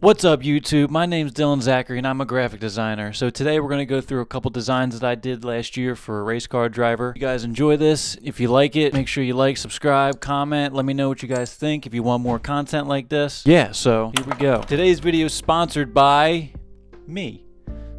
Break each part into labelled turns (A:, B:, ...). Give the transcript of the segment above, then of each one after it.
A: What's up, YouTube? My name's Dylan Zachary and I'm a graphic designer. So today we're going to go through a couple designs that I did last year for a race car driver. If you guys enjoy this, if you like it, make sure you like, subscribe, comment, let me know what you guys think if you want more content like this. Yeah, so here we go. Today's video is sponsored by me.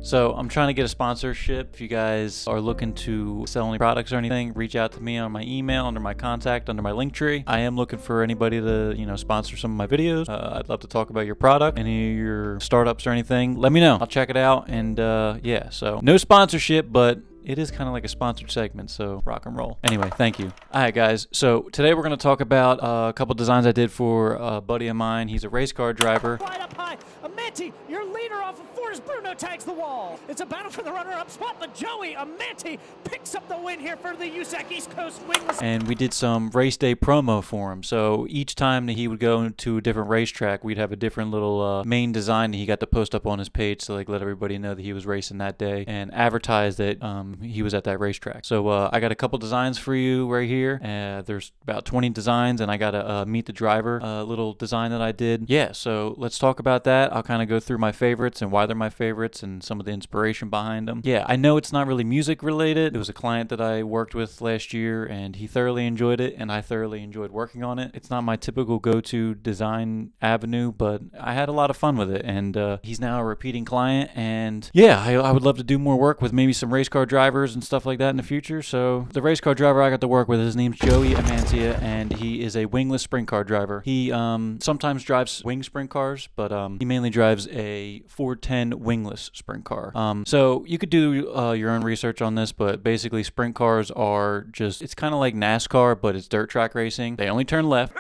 A: So I'm trying to get a sponsorship. If you guys are looking to sell any products or anything, reach out to me on my email, under my contact, under my link tree. I am looking for anybody to, sponsor some of my videos. I'd love to talk about your product, any of your startups or anything. Let me know. I'll check it out. And yeah, so no sponsorship, but it is kind of like a sponsored segment, so rock and roll. Anyway, thank you. All right, guys. So today we're going to talk about a couple designs I did for a buddy of mine. He's a race car driver.
B: Right up high, Amanti, your leader off of Forrest Bruno tags the wall. It's a battle for the runner-up spot, but Joey Amanti picks up the win here for the USAC East Coast Wingless.
A: And we did some race day promo for him. So each time that he would go to a different racetrack, we'd have a different little main design that he got to post up on his page to let everybody know that he was racing that day and advertise that he was at that racetrack. So I got a couple designs for you right here. There's about 20 designs, and I got a meet the driver little design that I did. Yeah, so let's talk about that. I'll kind of go through my favorites and why they're my favorites and some of the inspiration behind them. Yeah, I know it's not really music related. It was a client that I worked with last year, and he thoroughly enjoyed it, and I thoroughly enjoyed working on it. It's not my typical go-to design avenue, but I had a lot of fun with it, and he's now a repeating client, and yeah, I would love to do more work with maybe some race car drivers and stuff like that in the future. So the race car driver I got to work with, his name's Joey Amantia, and he is a wingless sprint car driver. He sometimes drives wing sprint cars, but he mainly drives a 410 wingless sprint car. So you could do your own research on this, but basically sprint cars are just, it's kind of like NASCAR, but it's dirt track racing. They only turn left.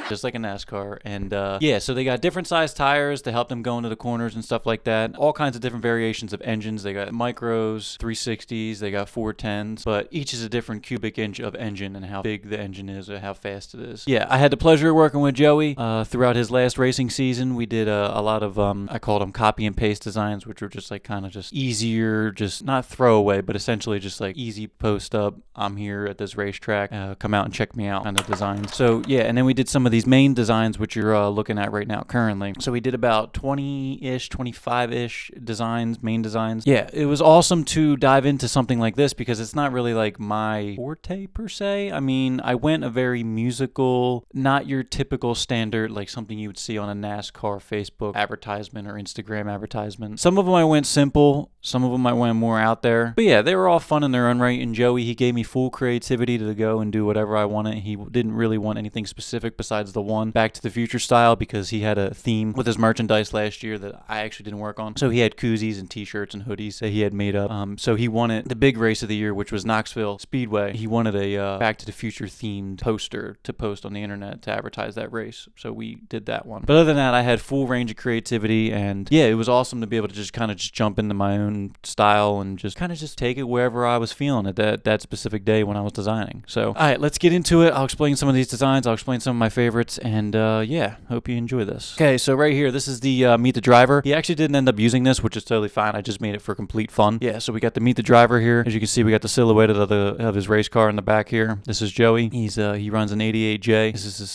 A: Just like a NASCAR. And yeah, so they got different size tires to help them go into the corners and stuff like that. All kinds of different variations of engines. They got micros, 360s, they got 410s, but each is a different cubic inch of engine and how big the engine is or how fast it is. Yeah, I had the pleasure of working with Joey throughout his last racing season. We did a lot of, I called them copy and paste designs, which were just like kind of just easier, just not throwaway, but essentially just like easy post up. I'm here at this racetrack, come out and check me out kind of designs. So yeah, and then we did some of these main designs, which you're looking at right now currently. So we did about 20-ish, 25-ish designs, main designs. Yeah, it was awesome to dive into something like this because it's not really like my forte per se. I mean, I went a very musical, not your typical standard, like something you would see on a NASCAR Facebook advertisement or Instagram advertisement. Some of them I went simple, some of them I went more out there. But yeah, they were all fun in their own right. And Joey, he gave me full creativity to go and do whatever I wanted. He didn't really want anything specific besides the one Back to the Future style because he had a theme with his merchandise last year that I actually didn't work on. So he had koozies and t-shirts and hoodies that he had made up. So he wanted the big race of the year, which was Knoxville Speedway. He wanted a Back to the Future themed poster to post on the internet to advertise that race. So we did that one. But other than that, I had full range of creativity, and yeah, it was awesome to be able to just kind of just jump into my own style and just kind of just take it wherever I was feeling at that specific day when I was designing. So all right, let's get into it. I'll explain some of these designs. I'll explain some of my favorites, and yeah, hope you enjoy this. Okay, so right here, this is the Meet the Driver. He actually didn't end up using this, which is totally fine. I just made it for complete fun. Yeah, so we got the Meet the Driver here. As you can see, we got the silhouette of his race car in the back here. This is Joey. He runs an 88J. This is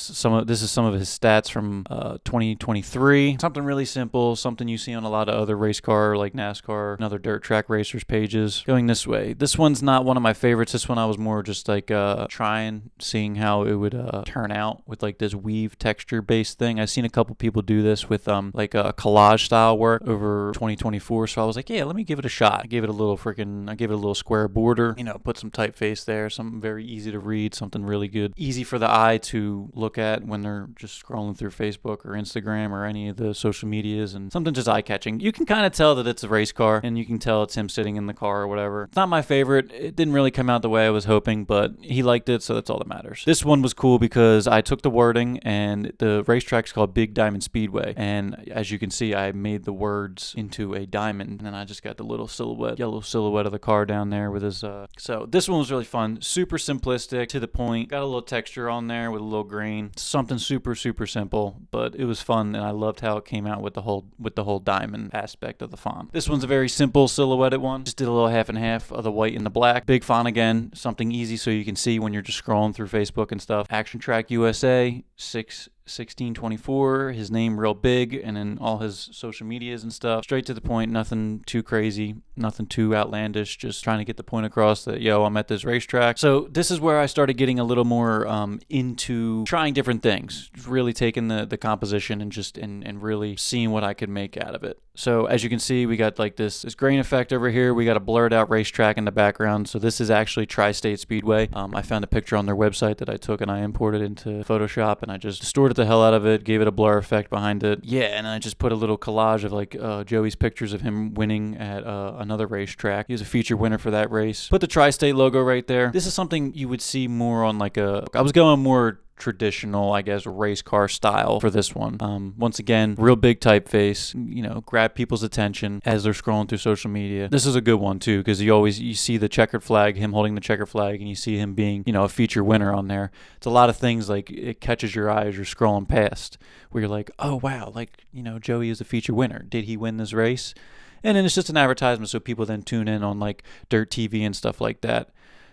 A: some of his stats from 2023. Something really simple, something you see on a lot of other race car like NASCAR and other dirt track racers pages. Going this way. This one's not one of my favorites. This one I was more just like seeing how it would turn out with like this weave texture based thing. I've seen a couple people do this with like a collage style work over 2024, so I was like, yeah, let me give it a shot. I gave it a little square border, put some typeface there, something very easy to read, something really good, easy for the eye to look at when they're just scrolling through Facebook or Instagram or any of the social medias, and something just eye-catching. You can kind of tell that it's a race car, and you can tell it's him sitting in the car or whatever. It's not my favorite. It didn't really come out the way I was hoping, but he liked it, so that's all that matters. This one was cool because I took the wording, and the racetrack's called Big Diamond Speedway, and as you can see, I made the words into a diamond, and then I just got the little yellow silhouette of the car down there with his so this one was really fun, super simplistic, to the point, got a little texture on there with a little grain, something super simple, but it was fun, and I loved how it came out with the whole diamond aspect of the font. This one's a very simple silhouetted one, just did a little half and half of the white and the black, big font again, something easy so you can see when you're just scrolling through Facebook and stuff. Action Track USA 6 1624, his name real big, and then all his social medias and stuff. Straight to the point, nothing too crazy, nothing too outlandish, just trying to get the point across that, yo, I'm at this racetrack. So this is where I started getting a little more into trying different things, really taking the composition and really seeing what I could make out of it. So as you can see, we got like this grain effect over here. We got a blurred out racetrack in the background. So this is actually Tri-State Speedway. I found a picture on their website that I took and I imported into Photoshop, and I just distorted the hell out of it, gave it a blur effect behind it. Yeah, and I just put a little collage of like Joey's pictures of him winning at another racetrack. He was a feature winner for that race. Put the Tri-State logo right there. This is something you would see more on like I was going more traditional, I guess, race car style for this one. Once again, real big typeface, grab people's attention as they're scrolling through social media. This is a good one too, because you see the checkered flag, him holding the checkered flag, and you see him being, a feature winner on there. It's a lot of things like it catches your eye as you're scrolling past, where you're like, oh wow, like, Joey is a feature winner. Did he win this race? And then it's just an advertisement, so people then tune in on like Dirt TV and stuff like that.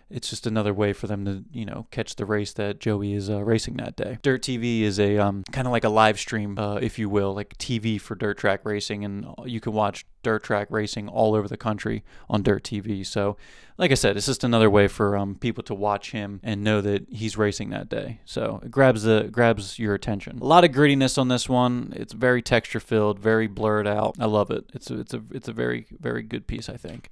A: It's just another way for them to, catch the race that Joey is racing that day. Dirt TV is a kind of like a live stream, if you will, like TV for dirt track racing, and you can watch dirt track racing all over the country on Dirt TV. So, like I said, it's just another way for people to watch him and know that he's racing that day. So it grabs your attention. A lot of grittiness on this one. It's very texture filled, very blurred out. I love it. It's a very, very good piece, I think.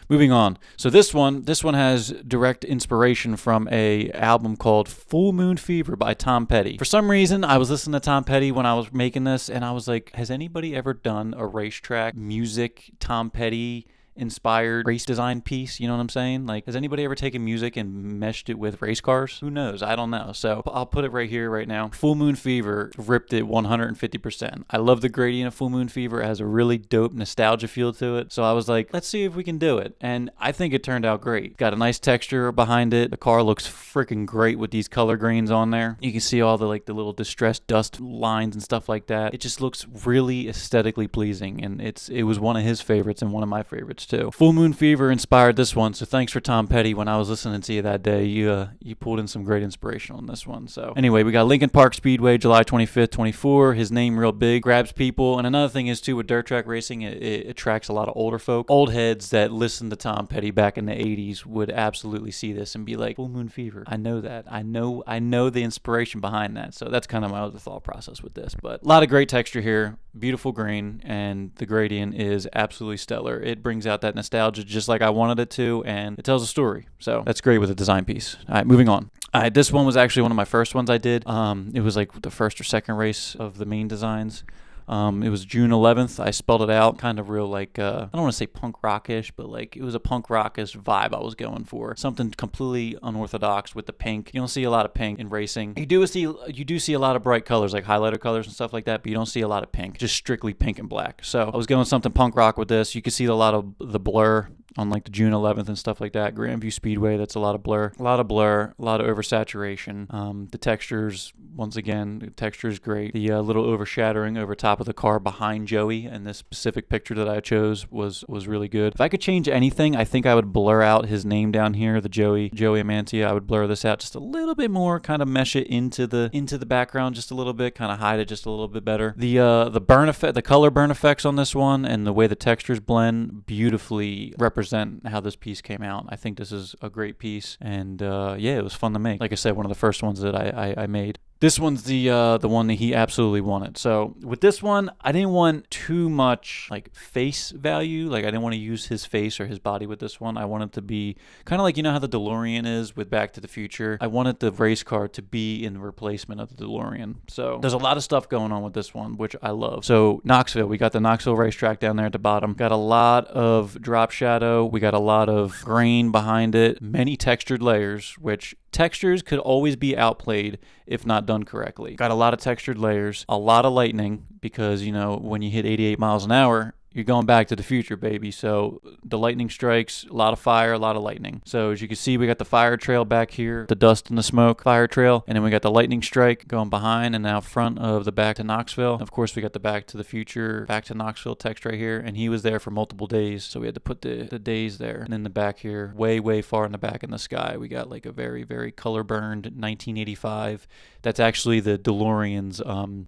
A: Moving on. So this one has direct inspiration from a album called Full Moon Fever by Tom Petty. For some reason, I was listening to Tom Petty when I was making this, and I was like, has anybody ever done a racetrack music Tom Petty inspired race design piece? You know what I'm saying? Like, has anybody ever taken music and meshed it with race cars? Who knows? I don't know. So I'll put it right here right now. Full Moon Fever ripped it 150%. I love the gradient of Full Moon Fever. It has a really dope nostalgia feel to it. So I was like, let's see if we can do it. And I think it turned out great. Got a nice texture behind it. The car looks freaking great with these color grains on there. You can see all the little distressed dust lines and stuff like that. It just looks really aesthetically pleasing, and it was one of his favorites and one of my favorites too. Full Moon Fever inspired this one, so thanks for Tom Petty. When I was listening to you that day, you pulled in some great inspiration on this one. So anyway, we got Lincoln Park Speedway, July 25th, 24. His name real big, grabs people. And another thing is too, with dirt track racing, it attracts a lot of older folk. Old heads that listened to Tom Petty back in the 80s would absolutely see this and be like, Full Moon Fever. I know that. I know the inspiration behind that. So that's kind of my other thought process with this. But a lot of great texture here, beautiful grain, and the gradient is absolutely stellar. It brings out that nostalgia just like I wanted it to, and it tells a story. So that's great with a design piece. All right, moving on. All right, this one was actually one of my first ones I did. It was like the first or second race of the main designs. It was June 11th. I spelled it out kind of real I don't want to say punk rockish, but it was a punk rockish vibe I was going for. Something completely unorthodox with the pink. You don't see a lot of pink in racing. You do see a lot of bright colors like highlighter colors and stuff like that, but you don't see a lot of pink. Just strictly pink and black. So I was going something punk rock with this. You can see a lot of the blur on the June 11th and stuff like that. Grandview Speedway, that's a lot of blur. A lot of oversaturation. The textures, once again, the texture is great. The little overshadowing over top of the car behind Joey and this specific picture that I chose was really good. If I could change anything, I think I would blur out his name down here, the Joey Amantia. I would blur this out just a little bit more, kind of mesh it into the background just a little bit, kind of hide it just a little bit better. The burn effect, the color burn effects on this one, and the way the textures blend beautifully represent how this piece came out. I think this is a great piece, and it was fun to make. Like I said, one of the first ones that I made. This one's the one that he absolutely wanted. So with this one, I didn't want too much face value. I didn't want to use his face or his body with this one. I wanted to be kind of how the DeLorean is with Back to the Future. I wanted the race car to be in replacement of the DeLorean. So there's a lot of stuff going on with this one, which I love. So Knoxville, we got the Knoxville racetrack down there at the bottom. Got a lot of drop shadow. We got a lot of grain behind it. Many textured layers, which textures could always be outplayed if not done correctly. Got a lot of textured layers, a lot of lightning, because when you hit 88 miles an hour, you're going back to the future, baby. So the lightning strikes, a lot of fire, a lot of lightning. So as you can see, we got the fire trail back here, the dust and the smoke fire trail, and then we got the lightning strike going behind and out front of the Back to Knoxville. Of course, we got the Back to the Future, Back to Knoxville text right here, and he was there for multiple days, so we had to put the days there. And in the back here, way far in the back in the sky, we got like a very color burned 1985. That's actually the DeLorean's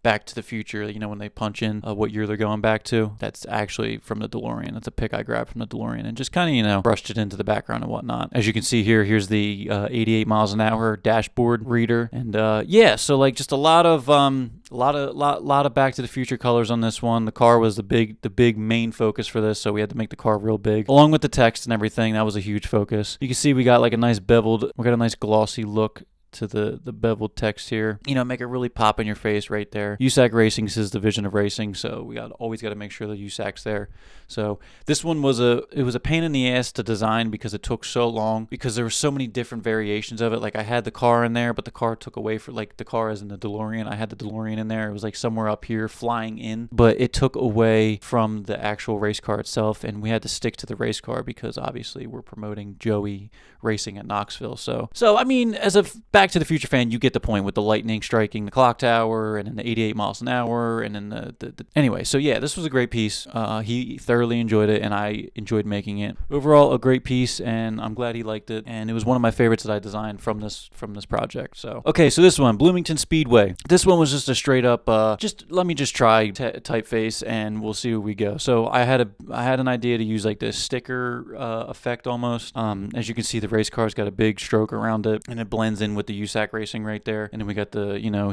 A: Back to the Future. You know, when they punch in what year they're going back to, that's actually from the DeLorean. That's a pic I grabbed from the DeLorean and just kind of, you know, brushed it into the background and whatnot. As you can see here, here's the 88 miles an hour dashboard reader. And yeah, so like just a lot of Back to the Future colors on this one. The car was the big main focus for this, so we had to make the car real big, along with the text and everything. That was a huge focus. You can see we got like a nice glossy look to the beveled text here. You know, make it really pop in your face right there. USAC Racing is his division of racing, so we always got to make sure the USAC's there. So this one was a pain in the ass to design because it took so long, because there were so many different variations of it. Like I had the car in there, but the car took away for, like, the car as in the DeLorean. I had the DeLorean in there. It was like somewhere up here flying in, but it took away from the actual race car itself, and we had to stick to the race car because obviously we're promoting Joey racing at Knoxville. So I mean, as a Back to the Future fan, you get the point with the lightning striking the clock tower and then the 88 miles an hour and then the anyway. So yeah, this was a great piece. He thoroughly enjoyed it and I enjoyed making it. Overall, a great piece, and I'm glad he liked it. And it was one of my favorites that I designed from this project. So okay, so this one, Bloomington Speedway. This one was just a straight up just let me just try typeface and we'll see where we go. So I had an idea to use like this sticker effect almost. As you can see, the race car's got a big stroke around it and it blends in with the USAC Racing right there. And then we got the, you know,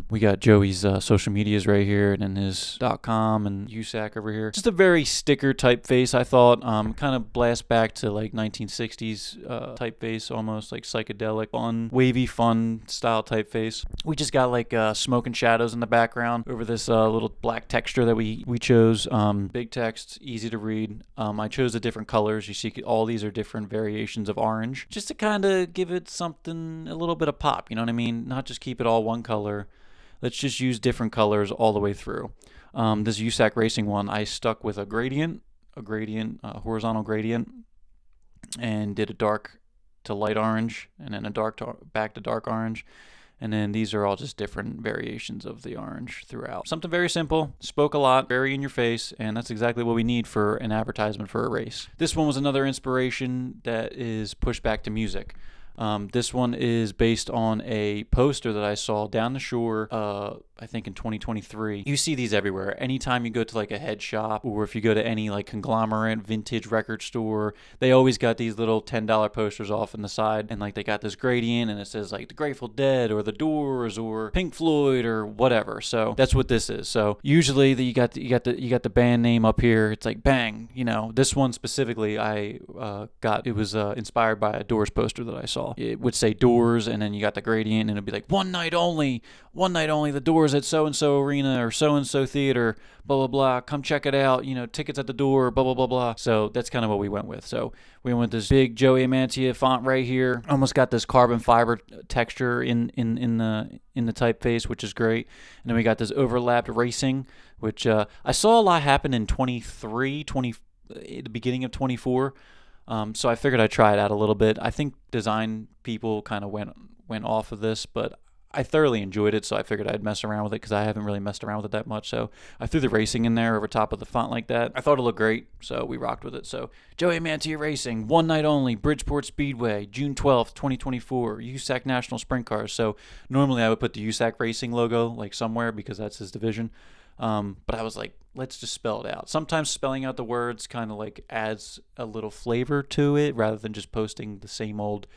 A: we got Joey's social medias right here, and then his .com and USAC over here. Just a very sticker typeface, I thought. Kind of blast back to like 1960s typeface, almost like psychedelic, fun, wavy, fun style typeface. We just got like smoke and shadows in the background over this little black texture that we chose. Big text, easy to read. I chose the different colors. You see all these are different variations of orange, just to kind of give it something, a little bit of pop, you know what I mean? Not just keep it all one color. Let's just use different colors all the way through. This USAC Racing one, I stuck with a horizontal gradient, and did a dark to light orange, and then a dark to back to dark orange. And then these are all just different variations of the orange throughout. Something very simple, spoke a lot, very in your face, and that's exactly what we need for an advertisement for a race. This one was another inspiration that is pushed back to music. This one is based on a poster that I saw down the shore, I think in 2023. You see these everywhere. Anytime you go to like a head shop, or if you go to any like conglomerate vintage record store, they always got these little $10 posters off on the side, and like they got this gradient and it says like the Grateful Dead or the Doors or Pink Floyd or whatever. So that's what this is. So usually you got the band name up here. It's like bang, you know. This one specifically I got, it was inspired by a Doors poster that I saw. It would say Doors, and then you got the gradient, and it'd be like one night only, the Doors at so-and-so arena or so-and-so theater, blah, blah, blah. Come check it out. You know, tickets at the door, blah, blah, blah, blah. So that's kind of what we went with. So we went with this big Joey Amantia font right here. Almost got this carbon fiber texture in the typeface, which is great. And then we got this overlapped racing, which I saw a lot happen in the beginning of 24. So I figured I'd try it out a little bit. I think design people kind of went off of this, but I thoroughly enjoyed it, so I figured I'd mess around with it because I haven't really messed around with it that much. So I threw the racing in there over top of the font like that. I thought it looked great, so we rocked with it. So Joey Amantia Racing, one night only, Bridgeport Speedway, June 12th, 2024, USAC National Sprint Cars. So normally I would put the USAC Racing logo like somewhere because that's his division. But I was like, let's just spell it out. Sometimes spelling out the words kind of like adds a little flavor to it rather than just posting the same old,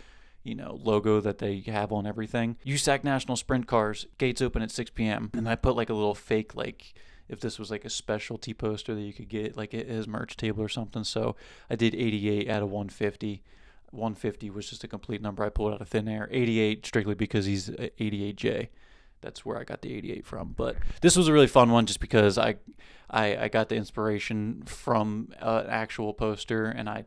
A: you know, logo that they have on everything. USAC National Sprint Cars, gates open at 6 p.m. And I put like a little fake, like if this was like a specialty poster that you could get like at his merch table or something. So I did 88 out of 150. 150 was just a complete number I pulled out of thin air. 88 strictly because he's 88J. that's where I got the 88 from. But this was a really fun one just because I got the inspiration from an actual poster, and I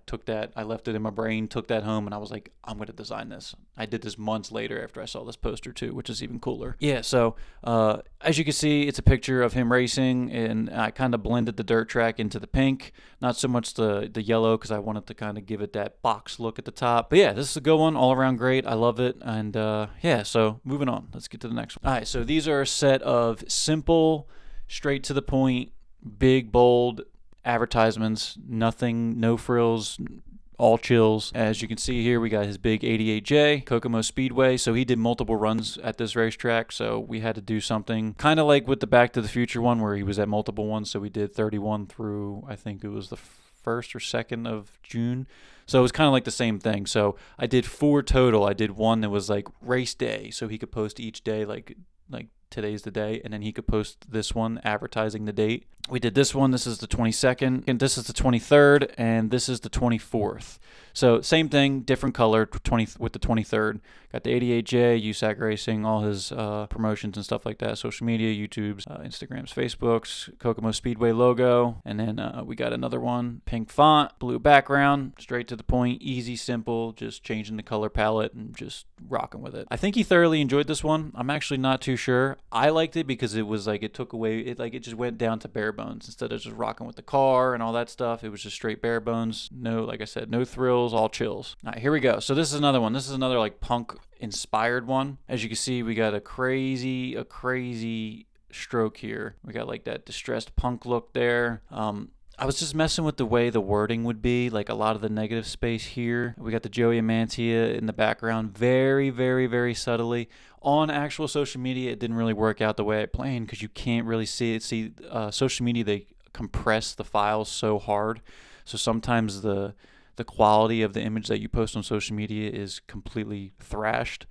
A: left it in my brain, took that home, and I was like, I'm going to design this. I did this months later after I saw this poster too, which is even cooler. Yeah, so as you can see, it's a picture of him racing, and I kind of blended the dirt track into the pink, not so much the yellow, because I wanted to kind of give it that box look at the top. But yeah, this is a good one, all around great. I love it. And yeah, so moving on. Let's get to the next one. All right, so these are a set of simple, straight to the point, big, bold advertisements. Nothing, no frills, all chills. As you can see here, we got his big 88J, Kokomo Speedway. So he did multiple runs at this racetrack, so we had to do something kind of like with the Back to the Future one where he was at multiple ones. So we did 31 through, I think it was the 1st or 2nd of June. So it was kind of like the same thing. So I did 4 total. I did one that was like race day, so he could post each day like today's the day, and then he could post this one advertising the date. We did this one. This is the 22nd, and this is the 23rd, and this is the 24th. So same thing, different color, with the 23rd. Got the 88J, USAC Racing, all his promotions and stuff like that, social media, YouTube's, Instagram's, Facebook's, Kokomo Speedway logo, and then we got another one, pink font, blue background, straight to the point, easy, simple, just changing the color palette and just rocking with it. I think he thoroughly enjoyed this one. I'm actually not too sure. I liked it because it was like it took away, it just went down to bare bones instead of just rocking with the car and all that stuff. It was just straight bare bones. No, like I said, no thrills, all chills. All right, here we go. So this is another one. This is another like punk inspired one. As you can see, we got a crazy stroke here. We got like that distressed punk look there. I was just messing with the way the wording would be, like a lot of the negative space here. We got the Joey Amantia in the background, very, very, very subtly. On actual social media, it didn't really work out the way I planned because you can't really see it. See, social media, they compress the files so hard. So sometimes the quality of the image that you post on social media is completely thrashed.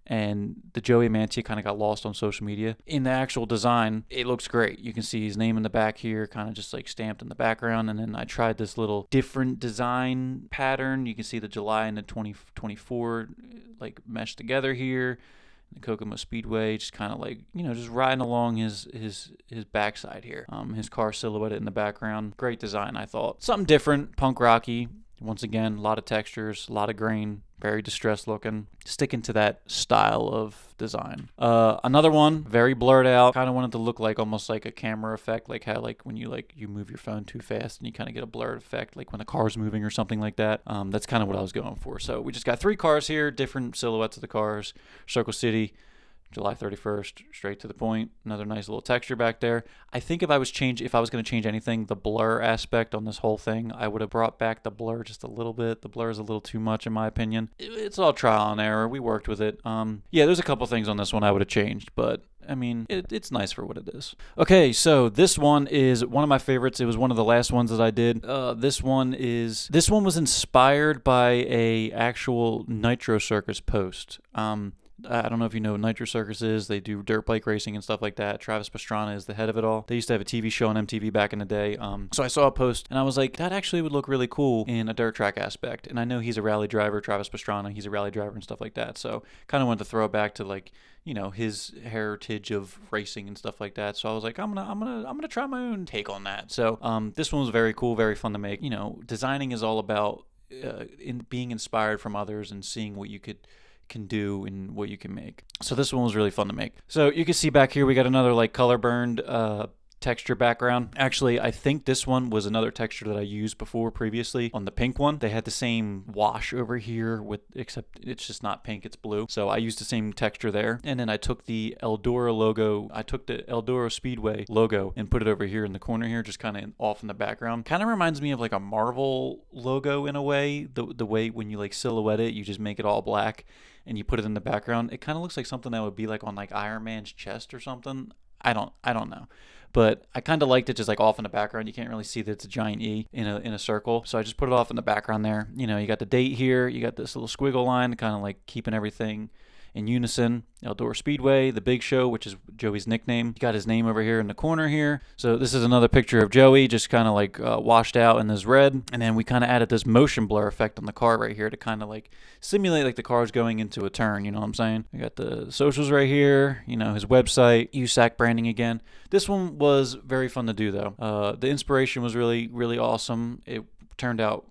A: And the Joey Amantia kind of got lost on social media. In the actual design, it looks great. You can see his name in the back here, kind of just like stamped in the background. And then I tried this little different design pattern. You can see the July and the 2024 like meshed together here. The Kokomo Speedway, just kind of like, just riding along his backside here. His car silhouetted in the background. Great design, I thought. Something different, punk rocky. Once again, a lot of textures, a lot of grain, very distressed looking. Sticking to that style of design. Another one, very blurred out. Kind of wanted to look like almost like a camera effect, like how like when you move your phone too fast and you kind of get a blurred effect, like when the car's moving or something like that. That's kind of what I was going for. So we just got 3 cars here, different silhouettes of the cars. Circle City, July 31st, straight to the point. Another nice little texture back there. I think if I was going to change anything, the blur aspect on this whole thing, I would have brought back the blur just a little bit. The blur is a little too much in my opinion. It's all trial and error. We worked with it. Yeah, there's a couple things on this one I would have changed, but I mean, it's nice for what it is. Okay, so this one is one of my favorites. It was one of the last ones that I did. This one was inspired by a actual Nitro Circus post. I don't know if you know what Nitro Circus is. They do dirt bike racing and stuff like that. Travis Pastrana is the head of it all. They used to have a TV show on MTV back in the day. So I saw a post and I was like, that actually would look really cool in a dirt track aspect. And I know he's a rally driver, Travis Pastrana. He's a rally driver and stuff like that. So kind of wanted to throw it back to like, his heritage of racing and stuff like that. So I was like, I'm gonna try my own take on that. So this one was very cool, very fun to make. Designing is all about in being inspired from others and seeing what you can do and what you can make. So this one was really fun to make. So you can see back here we got another like color burned texture background. Actually, I think this one was another texture that I used before previously on the pink one. They had the same wash over here except it's just not pink, it's blue. So I used the same texture there. And then I took the Eldora logo, I took the Eldora Speedway logo and put it over here in the corner here, just kind of off in the background. Kind of reminds me of like a Marvel logo in a way. The way when you like silhouette it, you just make it all black and you put it in the background. It kind of looks like something that would be like on like Iron Man's chest or something. I don't know. But I kind of liked it just like off in the background. You can't really see that it's a giant E in a circle. So I just put it off in the background there. You got the date here. You got this little squiggle line kind of like keeping everything in unison. Eldora Speedway, the Big Show, which is Joey's nickname. You got his name over here in the corner here. So this is another picture of Joey, just kind of like washed out in this red. And then we kind of added this motion blur effect on the car right here to kind of like simulate like the car's going into a turn, you know what I'm saying? We got the socials right here, you know, his website, USAC branding again. This one was very fun to do though. The inspiration was really, really awesome. It turned out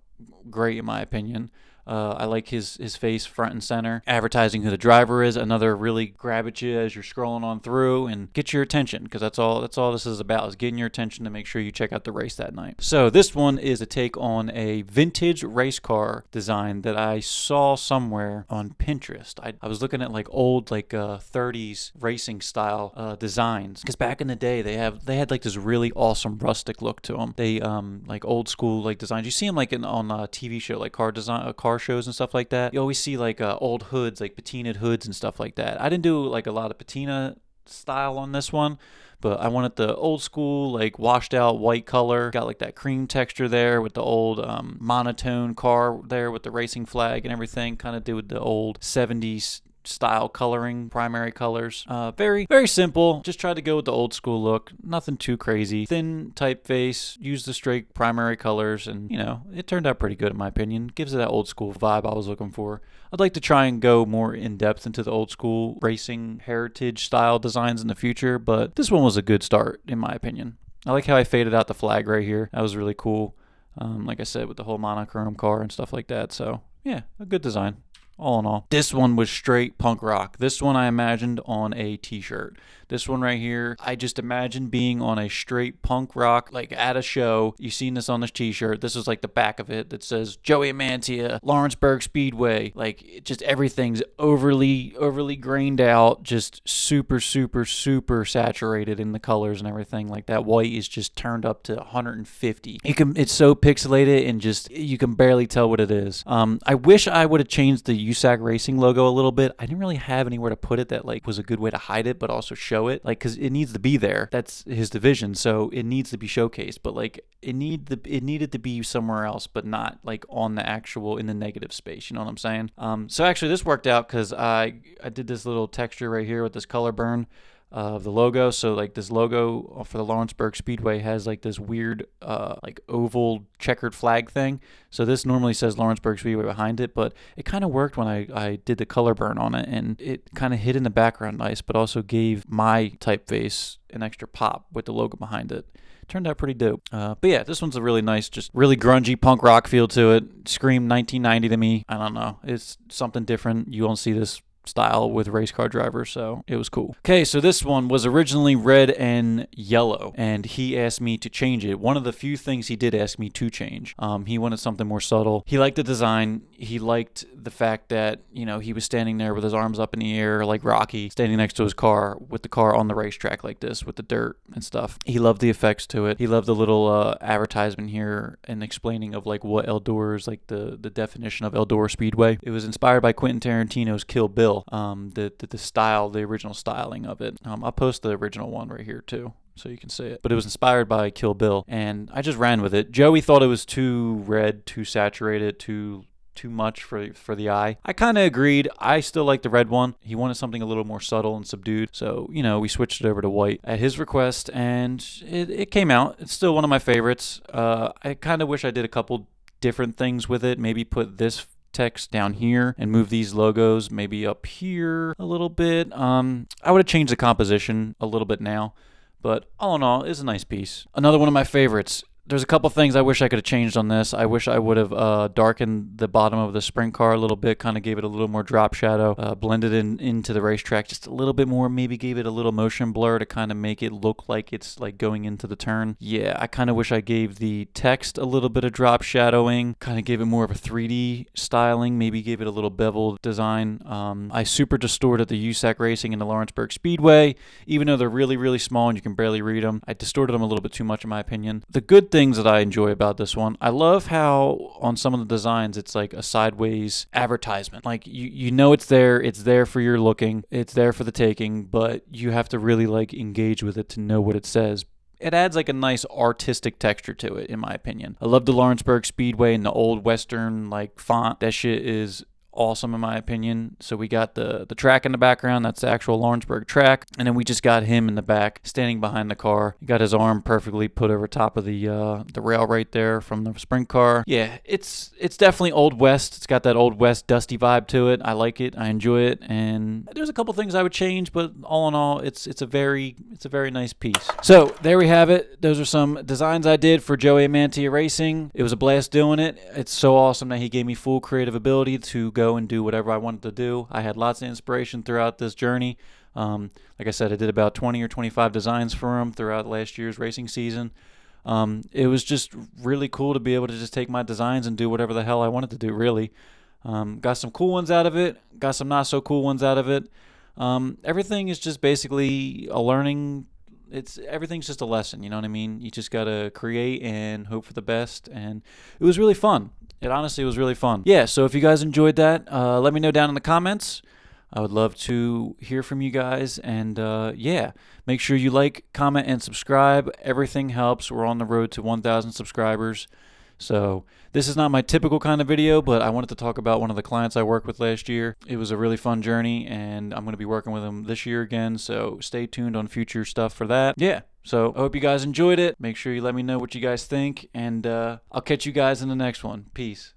A: great in my opinion. I like his face front and center. Advertising who the driver is, another really grab at you as you're scrolling on through and get your attention, because that's all this is about, is getting your attention to make sure you check out the race that night. So this one is a take on a vintage race car design that I saw somewhere on Pinterest. I was looking at like old 30s racing style designs, because back in the day they had like this really awesome rustic look to them. They like old school like designs. You see them like on a TV show, like car shows and stuff like that. You always see like old hoods, like patinaed hoods and stuff like that. I didn't do like a lot of patina style on this one, but I wanted the old school like washed out white color. Got like that cream texture there with the old monotone car there with the racing flag and everything. Kind of do the old 70s style coloring, primary colors. Very, very simple. Just tried to go with the old school look. Nothing too crazy. Thin typeface. Used the straight primary colors, and you know, it turned out pretty good in my opinion. Gives it that old school vibe I was looking for. I'd like to try and go more in depth into the old school racing heritage style designs in the future, but this one was a good start in my opinion. I like how I faded out the flag right here. That was really cool. Like I said, with the whole monochrome car and stuff like that. So yeah, a good design. All in all, this one was straight punk rock. This one I imagined on a t-shirt. This one right here, I just imagined being on a straight punk rock, like at a show. You've seen this on this t-shirt. This is like the back of it that says Joey Mantia, Lawrenceburg Speedway. Like just everything's overly grained out, just super saturated in the colors and everything. Like that white is just turned up to 150. It's so pixelated and just you can barely tell what it is. I wish I would have changed the USAC Racing logo a little bit. I didn't really have anywhere to put it that like was a good way to hide it, but also show it, like, because it needs to be there. That's his division, so it needs to be showcased. But like it needed to be somewhere else, but not like on the actual in the negative space. You know what I'm saying? So actually this worked out because I did this little texture right here with this color burn of the logo. So like this logo for the Lawrenceburg Speedway has like this weird like oval checkered flag thing. So this normally says Lawrenceburg Speedway behind it, but it kind of worked when I did the color burn on it, and it kind of hid in the background nice, but also gave my typeface an extra pop with the logo behind it. Turned out pretty dope. But yeah, this one's a really nice, just really grungy punk rock feel to it. Scream 1990 to me. I don't know. It's something different. You won't see this style with race car drivers, so it was cool. Okay, so this one was originally red and yellow, and he asked me to change it. One of the few things he did ask me to change. He wanted something more subtle. He liked the design. He liked the fact that, you know, he was standing there with his arms up in the air like Rocky, standing next to his car with the car on the racetrack like this with the dirt and stuff. He loved the effects to it. He loved the little advertisement here and explaining of like what Eldora is, like the definition of Eldora Speedway. It was inspired by Quentin Tarantino's Kill Bill. The style, the original styling of it. I'll post the original one right here too, so you can see it. But it was inspired by Kill Bill, and I just ran with it. Joey thought it was too red, too saturated, too much for the eye. I kind of agreed. I still like the red one. He wanted something a little more subtle and subdued, so you know, we switched it over to white at his request, and it came out. It's still one of my favorites. I kind of wish I did a couple different things with it. Maybe put this text down here and move these logos maybe up here a little bit. I would have changed the composition a little bit now, but all in all, it's a nice piece. Another one of my favorites. There's a couple things I wish I could have changed on this. I wish I would have darkened the bottom of the sprint car a little bit, kind of gave it a little more drop shadow, blended into the racetrack just a little bit more, maybe gave it a little motion blur to kind of make it look like it's like going into the turn. Yeah, I kind of wish I gave the text a little bit of drop shadowing, kind of gave it more of a 3D styling, maybe gave it a little beveled design. I super distorted the USAC Racing and the Lawrenceburg Speedway, even though they're really small and you can barely read them. I distorted them a little bit too much in my opinion. The good things that I enjoy about this one, I love how on some of the designs it's like a sideways advertisement. Like you know it's there for your looking, it's there for the taking, but you have to really like engage with it to know what it says. It adds like a nice artistic texture to it, in my opinion. I love the Lawrenceburg Speedway and the old Western like font. That shit is awesome in my opinion. So we got the track in the background. That's the actual Lawrenceburg track. And then we just got him in the back, standing behind the car. He got his arm perfectly put over top of the rail right there from the sprint car. Yeah, it's definitely Old West. It's got that Old West dusty vibe to it. I like it. I enjoy it. And there's a couple things I would change, but all in all, it's a very nice piece. So there we have it. Those are some designs I did for Joey Mantia Racing. It was a blast doing it. It's so awesome that he gave me full creative ability to go and do whatever I wanted to do. I had lots of inspiration throughout this journey. Like I said, I did about 20 or 25 designs for him throughout last year's racing season. It was just really cool to be able to just take my designs and do whatever the hell I wanted to do, really. Got some cool ones out of it, got some not so cool ones out of it. Everything is just basically a learning. Everything's just a lesson, you know what I mean? You just gotta create and hope for the best, and it was really fun. It honestly was really fun. Yeah, so if you guys enjoyed that, let me know down in the comments. I would love to hear from you guys, and yeah, make sure you like, comment, and subscribe. Everything helps. We're on the road to 1,000 subscribers. So this is not my typical kind of video, but I wanted to talk about one of the clients I worked with last year. It was a really fun journey, and I'm going to be working with him this year again, so stay tuned on future stuff for that. Yeah, so I hope you guys enjoyed it. Make sure you let me know what you guys think, and I'll catch you guys in the next one. Peace.